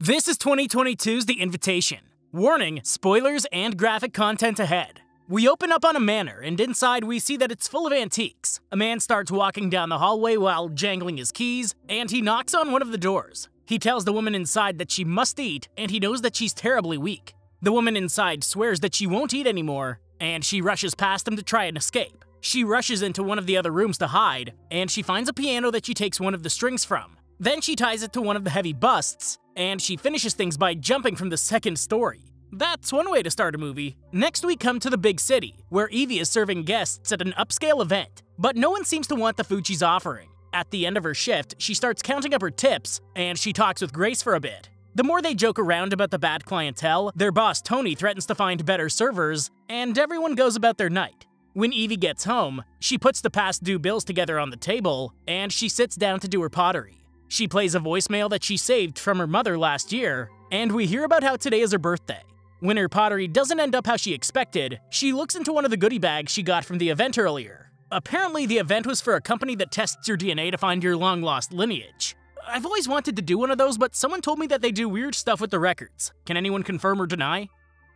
This is 2022's The Invitation. Warning, spoilers and graphic content ahead. We open up on a manor, and inside we see that it's full of antiques. A man starts walking down the hallway while jangling his keys, and he knocks on one of the doors. He tells the woman inside that she must eat, and he knows that she's terribly weak. The woman inside swears that she won't eat anymore, and she rushes past him to try and escape. She rushes into one of the other rooms to hide, and she finds a piano that she takes one of the strings from. Then she ties it to one of the heavy busts, and she finishes things by jumping from the second story. That's one way to start a movie. Next we come to the big city, where Evie is serving guests at an upscale event, but no one seems to want the food she's offering. At the end of her shift, she starts counting up her tips, and she talks with Grace for a bit. The more they joke around about the bad clientele, their boss Tony threatens to find better servers, and everyone goes about their night. When Evie gets home, she puts the past due bills together on the table, and she sits down to do her pottery. She plays a voicemail that she saved from her mother last year, and we hear about how today is her birthday. When her pottery doesn't end up how she expected, she looks into one of the goodie bags she got from the event earlier. Apparently, the event was for a company that tests your DNA to find your long-lost lineage. I've always wanted to do one of those, but someone told me that they do weird stuff with the records. Can anyone confirm or deny?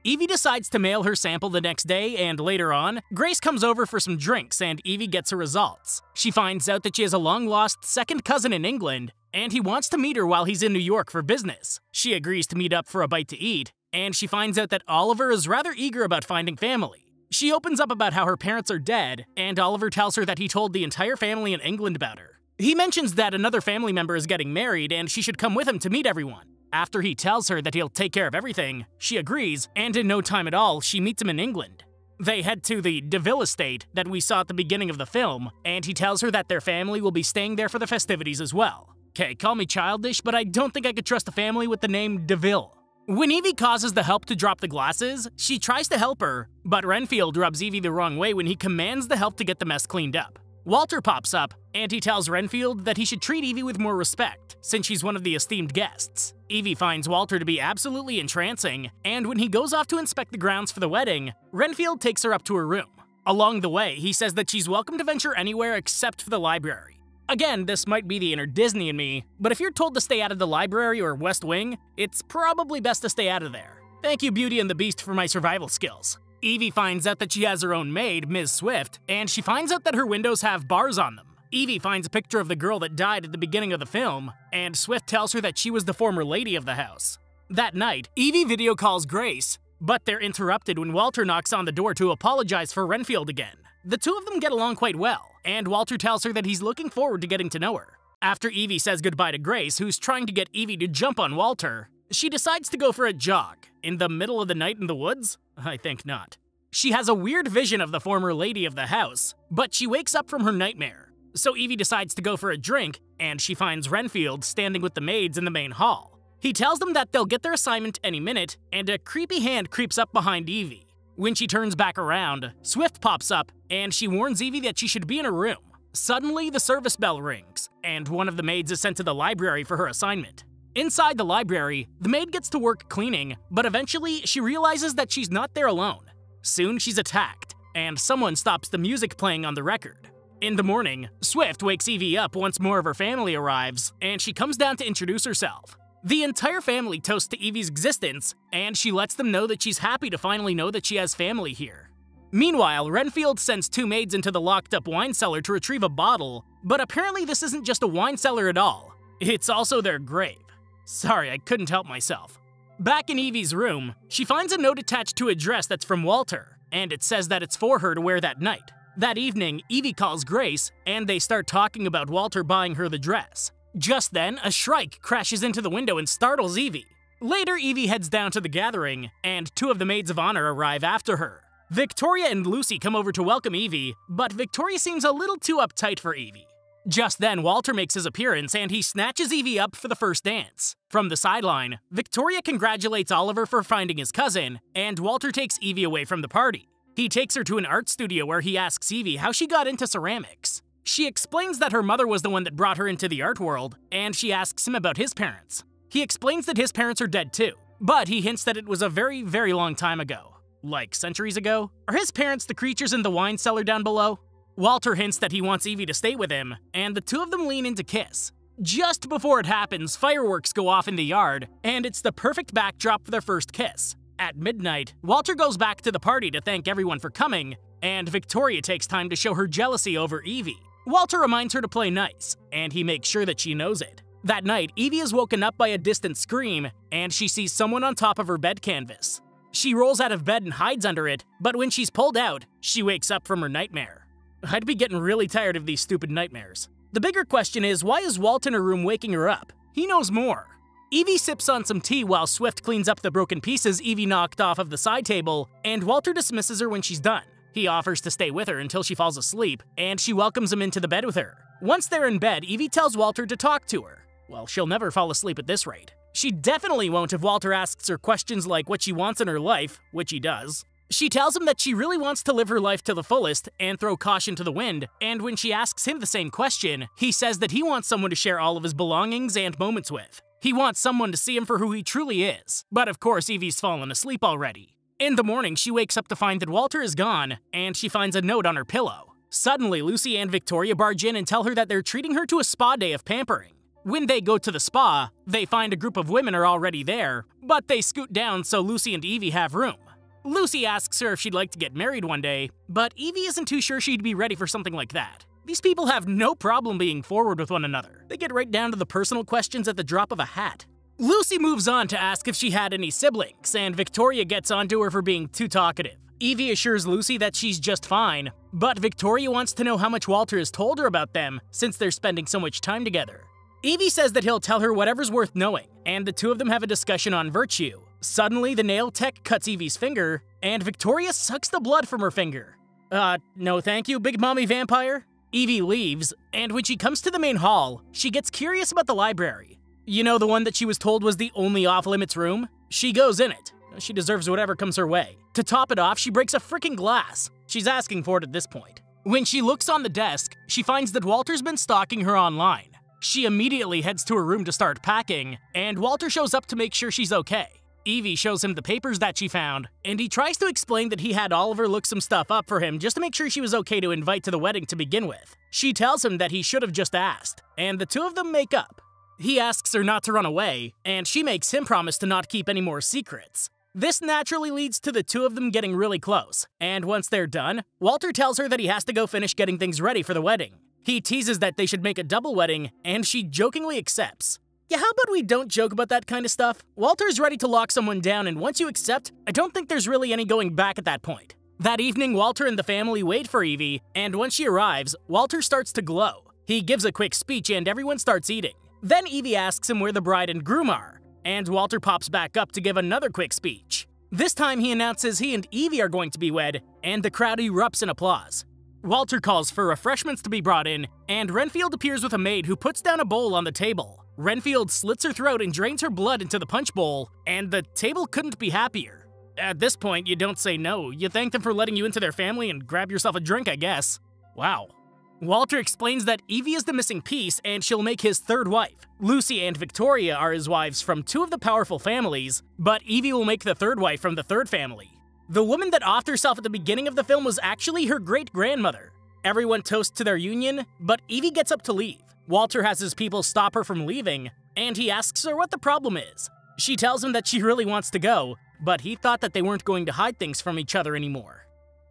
Evie decides to mail her sample the next day, and later on, Grace comes over for some drinks and Evie gets her results. She finds out that she has a long-lost second cousin in England, and he wants to meet her while he's in New York for business. She agrees to meet up for a bite to eat, and she finds out that Oliver is rather eager about finding family. She opens up about how her parents are dead, and Oliver tells her that he told the entire family in England about her. He mentions that another family member is getting married and she should come with him to meet everyone. After he tells her that he'll take care of everything, she agrees, and in no time at all, she meets him in England. They head to the DeVille estate that we saw at the beginning of the film, and he tells her that their family will be staying there for the festivities as well. Okay, call me childish, but I don't think I could trust a family with the name DeVille. When Evie causes the help to drop the glasses, she tries to help her, but Renfield rubs Evie the wrong way when he commands the help to get the mess cleaned up. Walter pops up, and he tells Renfield that he should treat Evie with more respect, since she's one of the esteemed guests. Evie finds Walter to be absolutely entrancing, and when he goes off to inspect the grounds for the wedding, Renfield takes her up to her room. Along the way, he says that she's welcome to venture anywhere except for the library. Again, this might be the inner Disney in me, but if you're told to stay out of the library or West Wing, it's probably best to stay out of there. Thank you, Beauty and the Beast, for my survival skills. Evie finds out that she has her own maid, Ms. Swift, and she finds out that her windows have bars on them. Evie finds a picture of the girl that died at the beginning of the film, and Swift tells her that she was the former lady of the house. That night, Evie video calls Grace, but they're interrupted when Walter knocks on the door to apologize for Renfield again. The two of them get along quite well, and Walter tells her that he's looking forward to getting to know her. After Evie says goodbye to Grace, who's trying to get Evie to jump on Walter, she decides to go for a jog. In the middle of the night in the woods? I think not. She has a weird vision of the former lady of the house, but she wakes up from her nightmare. So Evie decides to go for a drink, and she finds Renfield standing with the maids in the main hall. He tells them that they'll get their assignment any minute, and a creepy hand creeps up behind Evie. When she turns back around, Swift pops up, and she warns Evie that she should be in her room. Suddenly, the service bell rings, and one of the maids is sent to the library for her assignment. Inside the library, the maid gets to work cleaning, but eventually she realizes that she's not there alone. Soon she's attacked, and someone stops the music playing on the record. In the morning, Swift wakes Evie up once more of her family arrives, and she comes down to introduce herself. The entire family toasts to Evie's existence, and she lets them know that she's happy to finally know that she has family here. Meanwhile, Renfield sends two maids into the locked-up wine cellar to retrieve a bottle, but apparently this isn't just a wine cellar at all. It's also their grave. Sorry, I couldn't help myself. Back in Evie's room, she finds a note attached to a dress that's from Walter, and it says that it's for her to wear that night. That evening, Evie calls Grace, and they start talking about Walter buying her the dress. Just then, a shrike crashes into the window and startles Evie. Later, Evie heads down to the gathering, and two of the maids of honor arrive after her. Victoria and Lucy come over to welcome Evie, but Victoria seems a little too uptight for Evie. Just then, Walter makes his appearance, and he snatches Evie up for the first dance. From the sideline, Victoria congratulates Oliver for finding his cousin, and Walter takes Evie away from the party. He takes her to an art studio where he asks Evie how she got into ceramics. She explains that her mother was the one that brought her into the art world, and she asks him about his parents. He explains that his parents are dead too, but he hints that it was a very, very long time ago. Like centuries ago? Are his parents the creatures in the wine cellar down below? Walter hints that he wants Evie to stay with him, and the two of them lean in to kiss. Just before it happens, fireworks go off in the yard, and it's the perfect backdrop for their first kiss. At midnight, Walter goes back to the party to thank everyone for coming, and Victoria takes time to show her jealousy over Evie. Walter reminds her to play nice, and he makes sure that she knows it. That night, Evie is woken up by a distant scream, and she sees someone on top of her bed canvas. She rolls out of bed and hides under it, but when she's pulled out, she wakes up from her nightmare. I'd be getting really tired of these stupid nightmares. The bigger question is, why is Walt in her room waking her up? He knows more. Evie sips on some tea while Swift cleans up the broken pieces Evie knocked off of the side table, and Walter dismisses her when she's done. He offers to stay with her until she falls asleep, and she welcomes him into the bed with her. Once they're in bed, Evie tells Walter to talk to her. Well, she'll never fall asleep at this rate. She definitely won't if Walter asks her questions like what she wants in her life, which he does. She tells him that she really wants to live her life to the fullest and throw caution to the wind, and when she asks him the same question, he says that he wants someone to share all of his belongings and moments with. He wants someone to see him for who he truly is. But of course, Evie's fallen asleep already. In the morning, she wakes up to find that Walter is gone, and she finds a note on her pillow. Suddenly, Lucy and Victoria barge in and tell her that they're treating her to a spa day of pampering. When they go to the spa, they find a group of women are already there, but they scoot down so Lucy and Evie have room. Lucy asks her if she'd like to get married one day, but Evie isn't too sure she'd be ready for something like that. These people have no problem being forward with one another. They get right down to the personal questions at the drop of a hat. Lucy moves on to ask if she had any siblings, and Victoria gets onto her for being too talkative. Evie assures Lucy that she's just fine, but Victoria wants to know how much Walter has told her about them since they're spending so much time together. Evie says that he'll tell her whatever's worth knowing, and the two of them have a discussion on virtue. Suddenly, the nail tech cuts Evie's finger, and Victoria sucks the blood from her finger. No thank you, Big Mommy Vampire. Evie leaves, and when she comes to the main hall, she gets curious about the library. You know, the one that she was told was the only off-limits room? She goes in it. She deserves whatever comes her way. To top it off, she breaks a freaking glass. She's asking for it at this point. When she looks on the desk, she finds that Walter's been stalking her online. She immediately heads to her room to start packing, and Walter shows up to make sure she's okay. Evie shows him the papers that she found, and he tries to explain that he had Oliver look some stuff up for him just to make sure she was okay to invite to the wedding to begin with. She tells him that he should have just asked, and the two of them make up. He asks her not to run away, and she makes him promise to not keep any more secrets. This naturally leads to the two of them getting really close, and once they're done, Walter tells her that he has to go finish getting things ready for the wedding. He teases that they should make a double wedding, and she jokingly accepts. Yeah, how about we don't joke about that kind of stuff? Walter's ready to lock someone down, and once you accept, I don't think there's really any going back at that point. That evening, Walter and the family wait for Evie, and once she arrives, Walter starts to glow. He gives a quick speech, and everyone starts eating. Then Evie asks him where the bride and groom are, and Walter pops back up to give another quick speech. This time he announces he and Evie are going to be wed, and the crowd erupts in applause. Walter calls for refreshments to be brought in, and Renfield appears with a maid who puts down a bowl on the table. Renfield slits her throat and drains her blood into the punch bowl, and the table couldn't be happier. At this point, you don't say no. You thank them for letting you into their family and grab yourself a drink, I guess. Wow. Walter explains that Evie is the missing piece and she'll make his third wife. Lucy and Victoria are his wives from two of the powerful families, but Evie will make the third wife from the third family. The woman that offed herself at the beginning of the film was actually her great-grandmother. Everyone toasts to their union, but Evie gets up to leave. Walter has his people stop her from leaving, and he asks her what the problem is. She tells him that she really wants to go, but he thought that they weren't going to hide things from each other anymore.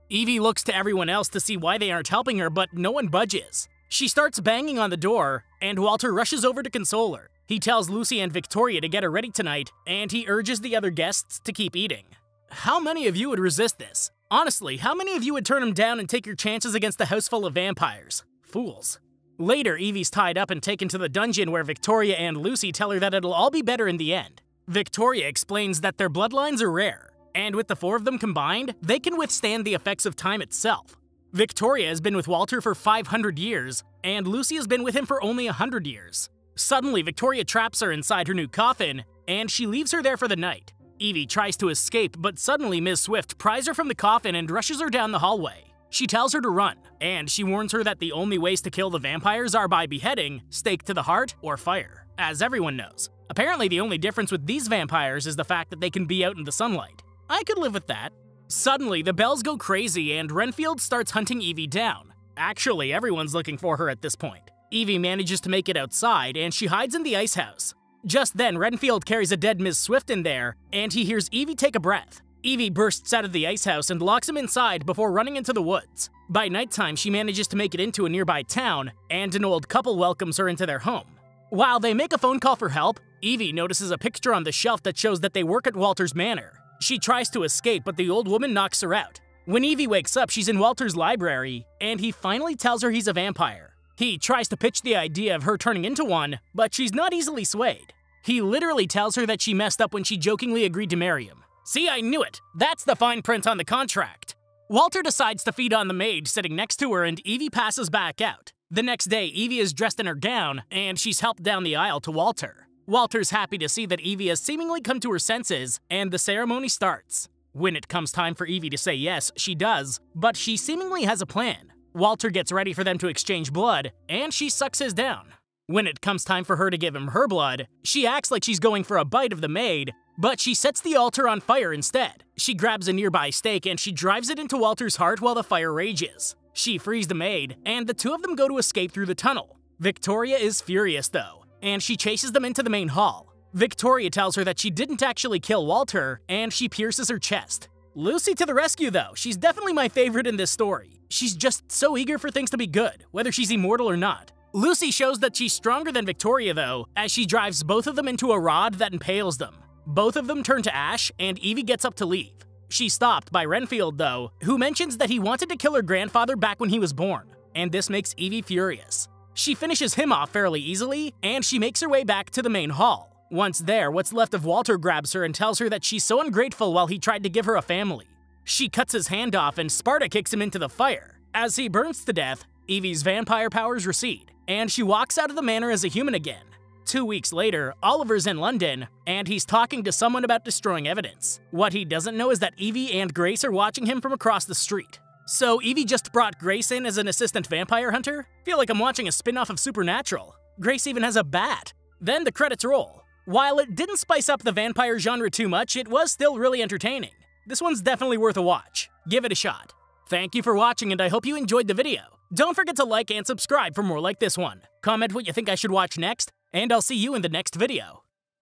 Evie looks to everyone else to see why they aren't helping her, but no one budges. She starts banging on the door, and Walter rushes over to console her. He tells Lucy and Victoria to get her ready tonight, and he urges the other guests to keep eating. How many of you would resist this? Honestly, how many of you would turn him down and take your chances against a house full of vampires? Fools. Later, Evie's tied up and taken to the dungeon where Victoria and Lucy tell her that it'll all be better in the end. Victoria explains that their bloodlines are rare, and with the four of them combined, they can withstand the effects of time itself. Victoria has been with Walter for 500 years, and Lucy has been with him for only 100 years. Suddenly, Victoria traps her inside her new coffin, and she leaves her there for the night. Evie tries to escape, but suddenly Ms. Swift pries her from the coffin and rushes her down the hallway. She tells her to run, and she warns her that the only ways to kill the vampires are by beheading, stake to the heart, or fire, as everyone knows. Apparently, the only difference with these vampires is the fact that they can be out in the sunlight. I could live with that. Suddenly, the bells go crazy and Renfield starts hunting Evie down. Actually, everyone's looking for her at this point. Evie manages to make it outside, and she hides in the ice house. Just then, Renfield carries a dead Ms. Swift in there, and he hears Evie take a breath. Evie bursts out of the ice house and locks him inside before running into the woods. By nighttime, she manages to make it into a nearby town, and an old couple welcomes her into their home. While they make a phone call for help, Evie notices a picture on the shelf that shows that they work at Walter's manor. She tries to escape, but the old woman knocks her out. When Evie wakes up, she's in Walter's library, and he finally tells her he's a vampire. He tries to pitch the idea of her turning into one, but she's not easily swayed. He literally tells her that she messed up when she jokingly agreed to marry him. See, I knew it! That's the fine print on the contract! Walter decides to feed on the maid sitting next to her, and Evie passes back out. The next day, Evie is dressed in her gown, and she's helped down the aisle to Walter. Walter's happy to see that Evie has seemingly come to her senses, and the ceremony starts. When it comes time for Evie to say yes, she does, but she seemingly has a plan. Walter gets ready for them to exchange blood, and she sucks his down. When it comes time for her to give him her blood, she acts like she's going for a bite of the maid, but she sets the altar on fire instead. She grabs a nearby stake and she drives it into Walter's heart while the fire rages. She frees the maid, and the two of them go to escape through the tunnel. Victoria is furious though, and she chases them into the main hall. Victoria tells her that she didn't actually kill Walter, and she pierces her chest. Lucy to the rescue though, she's definitely my favorite in this story. She's just so eager for things to be good, whether she's immortal or not. Lucy shows that she's stronger than Victoria though, as she drives both of them into a rod that impales them. Both of them turn to ash, and Evie gets up to leave. She's stopped by Renfield though, who mentions that he wanted to kill her grandfather back when he was born, and this makes Evie furious. She finishes him off fairly easily, and she makes her way back to the main hall. Once there, what's left of Walter grabs her and tells her that she's so ungrateful while he tried to give her a family. She cuts his hand off and Sparta kicks him into the fire. As he burns to death, Evie's vampire powers recede, and she walks out of the manor as a human again. 2 weeks later, Oliver's in London, and he's talking to someone about destroying evidence. What he doesn't know is that Evie and Grace are watching him from across the street. So Evie just brought Grace in as an assistant vampire hunter? Feel like I'm watching a spin-off of Supernatural. Grace even has a bat. Then the credits roll. While it didn't spice up the vampire genre too much, it was still really entertaining. This one's definitely worth a watch. Give it a shot. Thank you for watching, and I hope you enjoyed the video. Don't forget to like and subscribe for more like this one. Comment what you think I should watch next, and I'll see you in the next video.